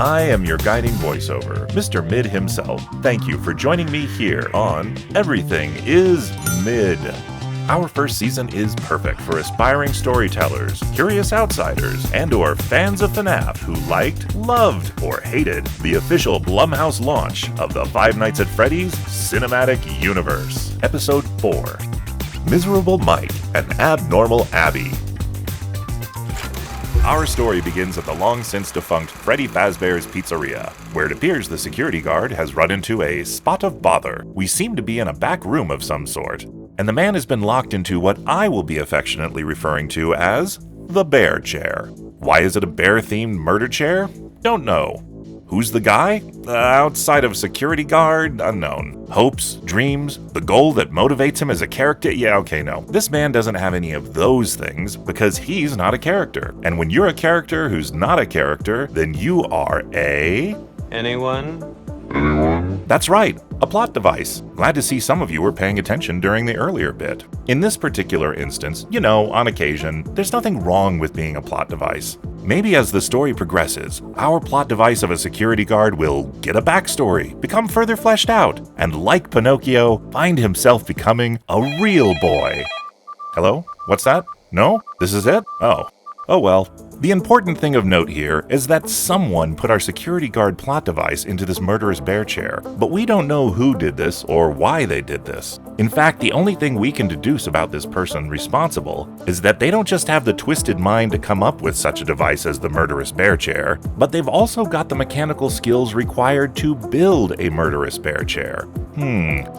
I am your guiding voiceover, Mr. Mid himself. Thank you for joining me here on Everything is Mid. Our first season is perfect for aspiring storytellers, curious outsiders, and/or fans of FNAF who liked, loved, or hated the official Blumhouse launch of the Five Nights at Freddy's Cinematic Universe. Episode 4, Miserable Mike and Abnormal Abby. Our story begins at the long-since defunct Freddy Fazbear's Pizzeria, where it appears the security guard has run into a spot of bother. We seem to be in a back room of some sort, and the man has been locked into what I will be affectionately referring to as the bear chair. Why is it a bear-themed murder chair? Don't know. Who's the guy? Outside of security guard, unknown. Hopes, dreams, the goal that motivates him as a character? Yeah, okay, no. This man doesn't have any of those things because he's not a character. And when you're a character who's not a character, then you are a... Anyone? That's right, a plot device. Glad to see some of you were paying attention during the earlier bit. In this particular instance, on occasion, there's nothing wrong with being a plot device. Maybe as the story progresses, our plot device of a security guard will get a backstory, become further fleshed out, and like Pinocchio, find himself becoming a real boy. Hello? What's that? No? This is it? Oh well. The important thing of note here is that someone put our security guard plot device into this murderous bear chair, but we don't know who did this or why they did this. In fact, the only thing we can deduce about this person responsible is that they don't just have the twisted mind to come up with such a device as the murderous bear chair, but they've also got the mechanical skills required to build a murderous bear chair.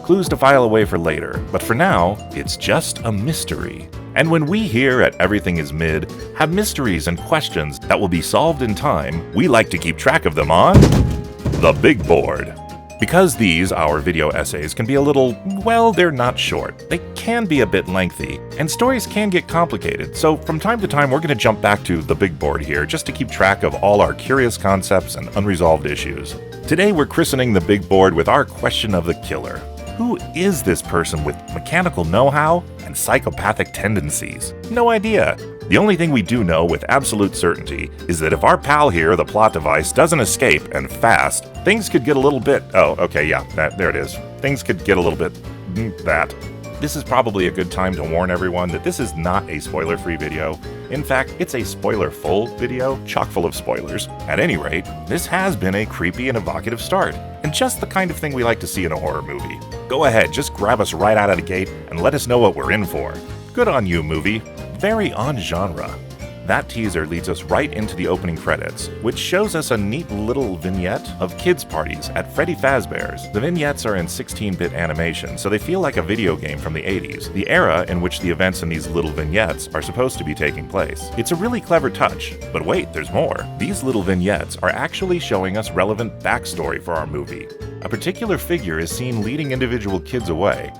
Clues to file away for later, but for now, it's just a mystery. And when we here at Everything is Mid have mysteries and questions that will be solved in time, we like to keep track of them on the big board. Because these, our video essays, can be a little, well, they're not short. They can be a bit lengthy, and stories can get complicated, so from time to time we're going to jump back to the big board here just to keep track of all our curious concepts and unresolved issues. Today we're christening the big board with our question of the killer. Who is this person with mechanical know-how and psychopathic tendencies? No idea. The only thing we do know with absolute certainty is that if our pal here, the plot device, doesn't escape, and fast, things could get a little bit... there it is. Things could get a little bit... that. This is probably a good time to warn everyone that this is not a spoiler-free video. In fact, it's a spoiler-full video, chock full of spoilers. At any rate, this has been a creepy and evocative start, and just the kind of thing we like to see in a horror movie. Go ahead, just grab us right out of the gate and let us know what we're in for. Good on you, movie. Very on genre. That teaser leads us right into the opening credits, which shows us a neat little vignette of kids' parties at Freddy Fazbear's. The vignettes are in 16-bit animation, so they feel like a video game from the 80s, the era in which the events in these little vignettes are supposed to be taking place. It's a really clever touch, but wait, there's more. These little vignettes are actually showing us relevant backstory for our movie. A particular figure is seen leading individual kids away.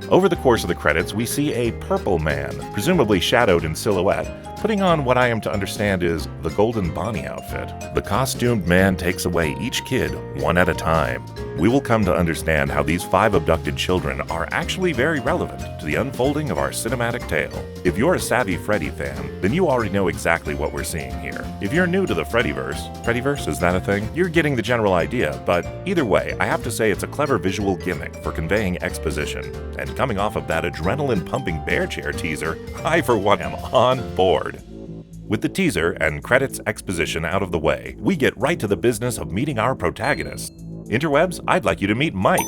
Over the course of the credits, we see a purple man, presumably shadowed in silhouette, putting on what I am to understand is the Golden Bonnie outfit. The costumed man takes away each kid one at a time. We will come to understand how these 5 abducted children are actually very relevant to the unfolding of our cinematic tale. If you're a savvy Freddy fan, then you already know exactly what we're seeing here. If you're new to the Freddyverse, is that a thing? You're getting the general idea, but either way, I have to say it's a clever visual gimmick for conveying exposition. And coming off of that adrenaline-pumping bear chair teaser, I for one am on board. With the teaser and credits exposition out of the way, we get right to the business of meeting our protagonist. Interwebs, I'd like you to meet Mike.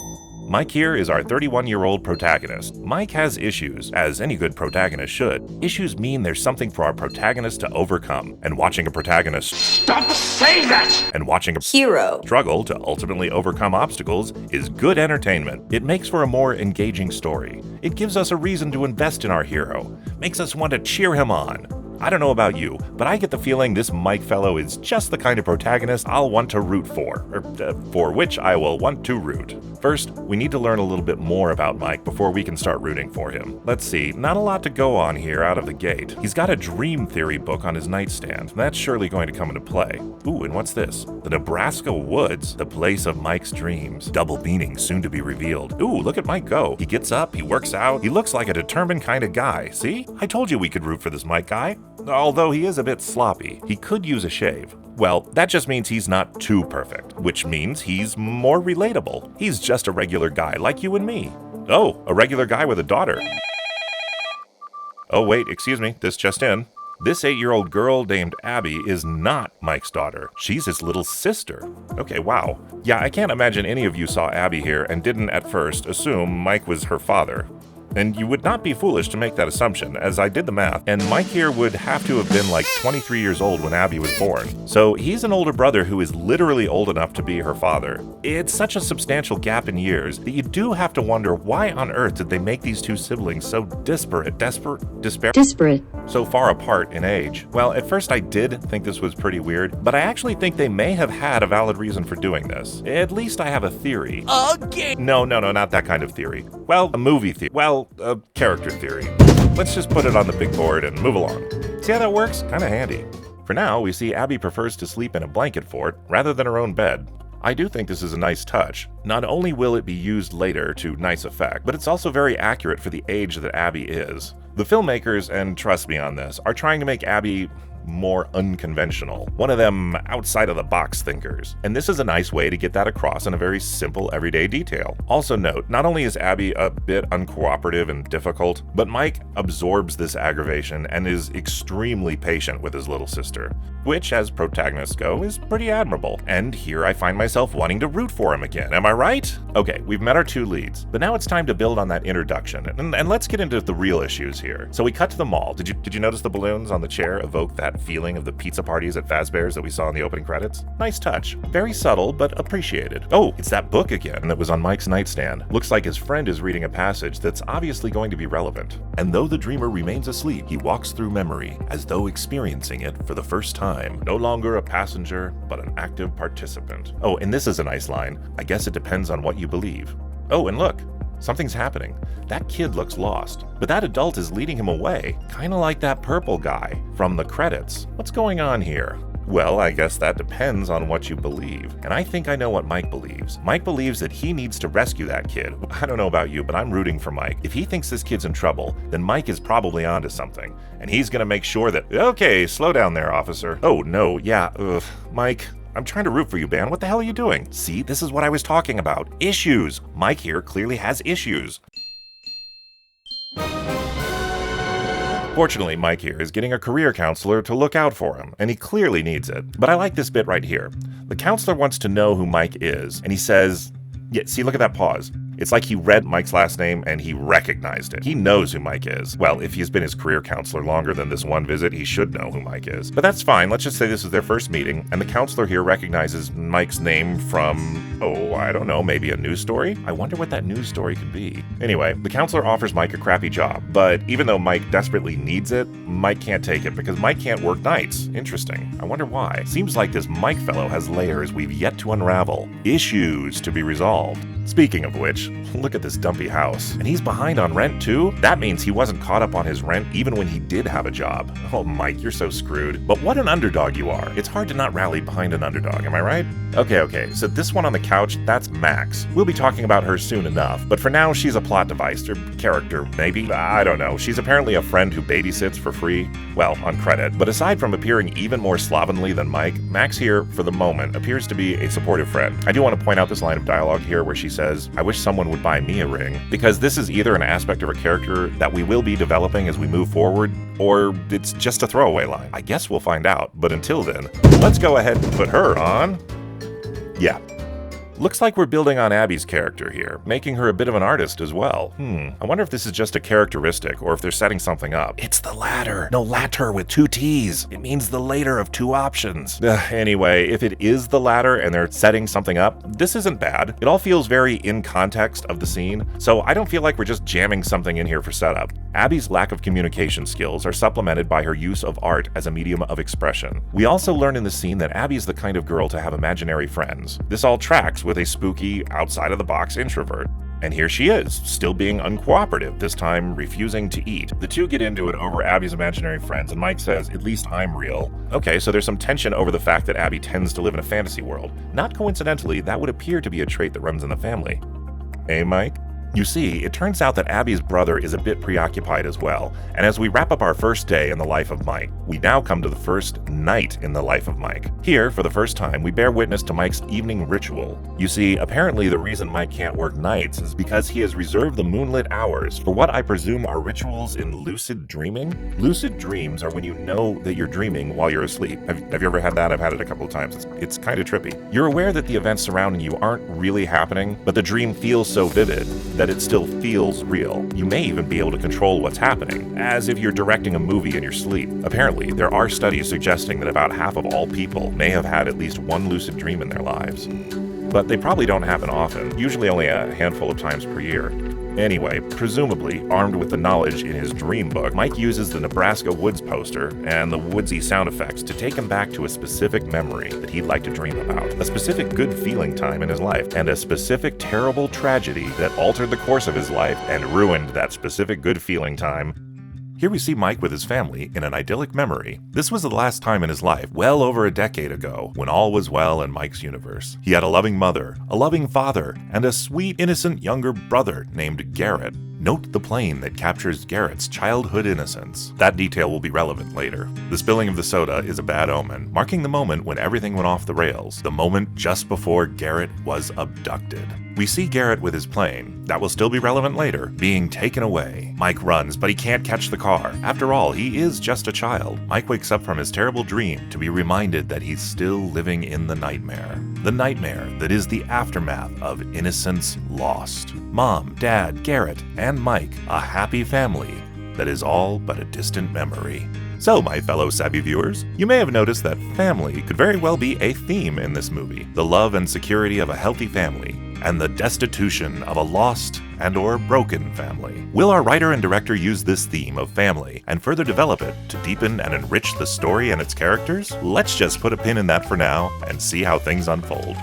Mike here is our 31-year-old protagonist. Mike has issues, as any good protagonist should. Issues mean there's something for our protagonist to overcome, and watching a protagonist stop saying that! And watching a hero struggle to ultimately overcome obstacles is good entertainment. It makes for a more engaging story. It gives us a reason to invest in our hero, makes us want to cheer him on. I don't know about you, but I get the feeling this Mike fellow is just the kind of protagonist I'll want to root for, or for which I will want to root. First, we need to learn a little bit more about Mike before we can start rooting for him. Let's see, not a lot to go on here out of the gate. He's got a dream theory book on his nightstand. That's surely going to come into play. Ooh, and what's this? The Nebraska Woods, the place of Mike's dreams. Double meaning soon to be revealed. Ooh, look at Mike go. He gets up, he works out, he looks like a determined kind of guy. See? I told you we could root for this Mike guy. Although he is a bit sloppy, he could use a shave. Well, that just means he's not too perfect, which means he's more relatable. He's just a regular guy like you and me. Oh, a regular guy with a daughter. Oh wait, excuse me, this just in. This 8-year-old girl named Abby is not Mike's daughter. She's his little sister. Okay, wow. Yeah, I can't imagine any of you saw Abby here and didn't at first assume Mike was her father. And you would not be foolish to make that assumption, as I did the math, and Mike here would have to have been like 23 years old when Abby was born. So he's an older brother who is literally old enough to be her father. It's such a substantial gap in years that you do have to wonder why on earth did they make these two siblings so disparate, so far apart in age. Well, at first I did think this was pretty weird, but I actually think they may have had a valid reason for doing this. At least I have a theory. Okay. No, not that kind of theory. Well, a movie theory. Well, a character theory. Let's just put it on the big board and move along. See how that works? Kinda handy. For now, we see Abby prefers to sleep in a blanket fort rather than her own bed. I do think this is a nice touch. Not only will it be used later to nice effect, but it's also very accurate for the age that Abby is. The filmmakers, and trust me on this, are trying to make Abby more unconventional, one of them outside-of-the-box thinkers. And this is a nice way to get that across in a very simple, everyday detail. Also note, not only is Abby a bit uncooperative and difficult, but Mike absorbs this aggravation and is extremely patient with his little sister, which, as protagonists go, is pretty admirable. And here I find myself wanting to root for him again, am I right? Okay, we've met our two leads, but now it's time to build on that introduction, and let's get into the real issues here. So we cut to the mall. Did you notice the balloons on the chair evoke that feeling of the pizza parties at Fazbear's that we saw in the opening credits? Nice touch. Very subtle, but appreciated. Oh, it's that book again that was on Mike's nightstand. Looks like his friend is reading a passage that's obviously going to be relevant. And though the dreamer remains asleep, he walks through memory, as though experiencing it for the first time. No longer a passenger, but an active participant. Oh, and this is a nice line. I guess it depends on what you believe. Oh, and look. Something's happening. That kid looks lost, but that adult is leading him away, kinda like that purple guy from the credits. What's going on here? Well, I guess that depends on what you believe. And I think I know what Mike believes. Mike believes that he needs to rescue that kid. I don't know about you, but I'm rooting for Mike. If he thinks this kid's in trouble, then Mike is probably onto something. And he's gonna make sure that, okay, slow down there, officer. Oh, no, yeah, Mike. I'm trying to root for you, man. What the hell are you doing? See, this is what I was talking about. Issues. Mike here clearly has issues. Fortunately, Mike here is getting a career counselor to look out for him, and he clearly needs it. But I like this bit right here. The counselor wants to know who Mike is, and he says, yeah, see, look at that pause. It's like he read Mike's last name and he recognized it. He knows who Mike is. Well, if he's been his career counselor longer than this one visit, he should know who Mike is. But that's fine. Let's just say this is their first meeting, and the counselor here recognizes Mike's name from, oh, I don't know, maybe a news story? I wonder what that news story could be. Anyway, the counselor offers Mike a crappy job, but even though Mike desperately needs it, Mike can't take it because Mike can't work nights. Interesting. I wonder why. Seems like this Mike fellow has layers we've yet to unravel. Issues to be resolved. Speaking of which, look at this dumpy house. And he's behind on rent too? That means he wasn't caught up on his rent even when he did have a job. Oh, Mike, you're so screwed. But what an underdog you are. It's hard to not rally behind an underdog, am I right? Okay, so this one on the couch, that's Max. We'll be talking about her soon enough, but for now, she's a plot device, or character, maybe? I don't know. She's apparently a friend who babysits for free. Well, on credit. But aside from appearing even more slovenly than Mike, Max here, for the moment, appears to be a supportive friend. I do want to point out this line of dialogue here where she says, I wish someone would buy me a ring, because this is either an aspect of her character that we will be developing as we move forward, or it's just a throwaway line. I guess we'll find out, but until then, let's go ahead and put her on. Yeah. Looks like we're building on Abby's character here, making her a bit of an artist as well. I wonder if this is just a characteristic, or if they're setting something up. It's the latter. No, latter with 2 T's. It means the later of 2 options. Anyway, if it is the latter and they're setting something up, this isn't bad. It all feels very in context of the scene, so I don't feel like we're just jamming something in here for setup. Abby's lack of communication skills are supplemented by her use of art as a medium of expression. We also learn in the scene that Abby is the kind of girl to have imaginary friends. This all tracks with a spooky, outside-of-the-box introvert. And here she is, still being uncooperative, this time refusing to eat. The two get into it over Abby's imaginary friends, and Mike says, at least I'm real. Okay, so there's some tension over the fact that Abby tends to live in a fantasy world. Not coincidentally, that would appear to be a trait that runs in the family. Hey, Mike? You see, it turns out that Abby's brother is a bit preoccupied as well, and as we wrap up our first day in the life of Mike, we now come to the first night in the life of Mike. Here, for the first time, we bear witness to Mike's evening ritual. You see, apparently the reason Mike can't work nights is because he has reserved the moonlit hours for what I presume are rituals in lucid dreaming. Lucid dreams are when you know that you're dreaming while you're asleep. Have you ever had that? I've had it a couple of times. It's kind of trippy. You're aware that the events surrounding you aren't really happening, but the dream feels so vivid that it still feels real. You may even be able to control what's happening, as if you're directing a movie in your sleep. Apparently, there are studies suggesting that about half of all people may have had at least one lucid dream in their lives. But they probably don't happen often, usually only a handful of times per year. Anyway, presumably, armed with the knowledge in his dream book, Mike uses the Nebraska Woods poster and the woodsy sound effects to take him back to a specific memory that he'd like to dream about, a specific good feeling time in his life, and a specific terrible tragedy that altered the course of his life and ruined that specific good feeling time. Here we see Mike with his family in an idyllic memory. This was the last time in his life, well over a decade ago, when all was well in Mike's universe. He had a loving mother, a loving father, and a sweet, innocent younger brother named Garrett. Note the plane that captures Garrett's childhood innocence. That detail will be relevant later. The spilling of the soda is a bad omen, marking the moment when everything went off the rails, the moment just before Garrett was abducted. We see Garrett with his plane, that will still be relevant later, being taken away. Mike runs, but he can't catch the car. After all, he is just a child. Mike wakes up from his terrible dream to be reminded that he's still living in the nightmare. The nightmare that is the aftermath of innocence lost. Mom, Dad, Garrett, and Mike, a happy family that is all but a distant memory. So, my fellow savvy viewers, you may have noticed that family could very well be a theme in this movie. The love and security of a healthy family, and the destitution of a lost and/or broken family. Will our writer and director use this theme of family and further develop it to deepen and enrich the story and its characters? Let's just put a pin in that for now and see how things unfold.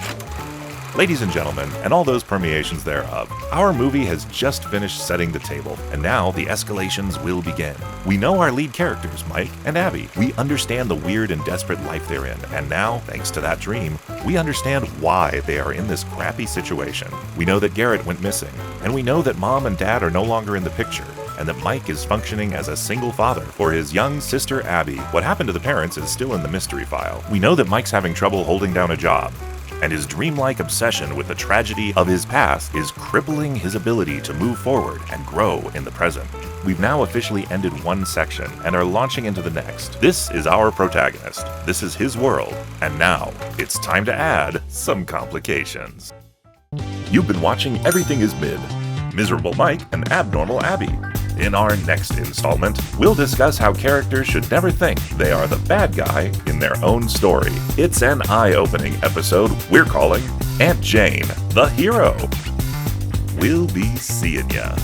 Ladies and gentlemen, and all those permeations thereof, our movie has just finished setting the table, and now the escalations will begin. We know our lead characters, Mike and Abby. We understand the weird and desperate life they're in, and now, thanks to that dream, we understand why they are in this crappy situation. We know that Garrett went missing, and we know that Mom and Dad are no longer in the picture, and that Mike is functioning as a single father for his young sister Abby. What happened to the parents is still in the mystery file. We know that Mike's having trouble holding down a job, and his dreamlike obsession with the tragedy of his past is crippling his ability to move forward and grow in the present. We've now officially ended one section and are launching into the next. This is our protagonist. This is his world. And now, it's time to add some complications. You've been watching Everything is Mid, Miserable Mike and Abnormal Abby. In our next installment, we'll discuss how characters should never think they are the bad guy in their own story. It's an eye-opening episode we're calling Aunt Jane, the Hero. We'll be seeing ya.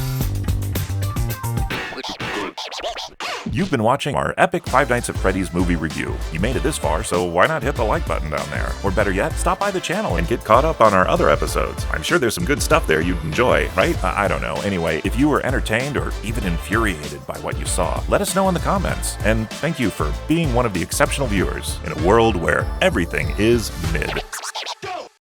You've been watching our epic Five Nights at Freddy's movie review. You made it this far, so why not hit the like button down there? Or better yet, stop by the channel and get caught up on our other episodes. I'm sure there's some good stuff there you'd enjoy, right? I don't know. Anyway, if you were entertained or even infuriated by what you saw, let us know in the comments. And thank you for being one of the exceptional viewers in a world where everything is mid.